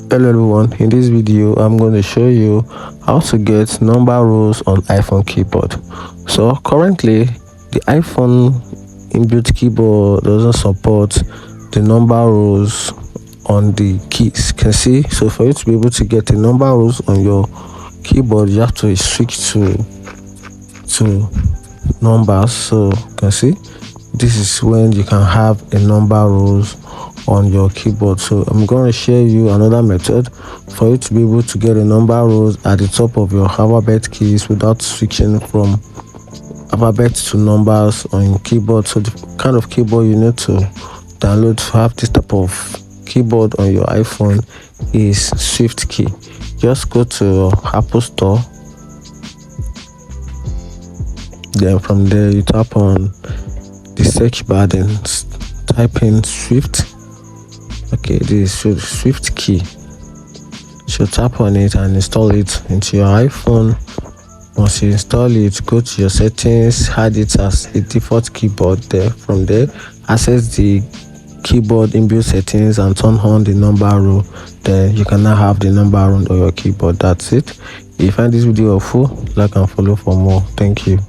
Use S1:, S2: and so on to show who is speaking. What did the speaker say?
S1: Hello everyone, in this video I'm going to show you how to get number rows on iPhone keyboard. So currently the iPhone inbuilt keyboard doesn't support the number rows on the keys. You can see, so for you to be able to get the number rows on your keyboard, you have to switch to numbers. So you can see this is when you can have a number rows on your keyboard. So I'm going to share you another method for you to be able to get a number rows at the top of your alphabet keys without switching from alphabet to numbers on your keyboard. So the kind of keyboard you need to download to have this type of keyboard on your iPhone is SwiftKey. Just go to Apple Store, then from there you tap on the search bar, then type in Swift. Okay, this is SwiftKey. So tap on it and install it into your iPhone. Once you install it, go to your settings, add it as a default keyboard. There, from there, access the keyboard inbuilt settings and turn on the number row. Then you can now have the number row on your keyboard. That's it. If you find this video helpful, like and follow for more. Thank you.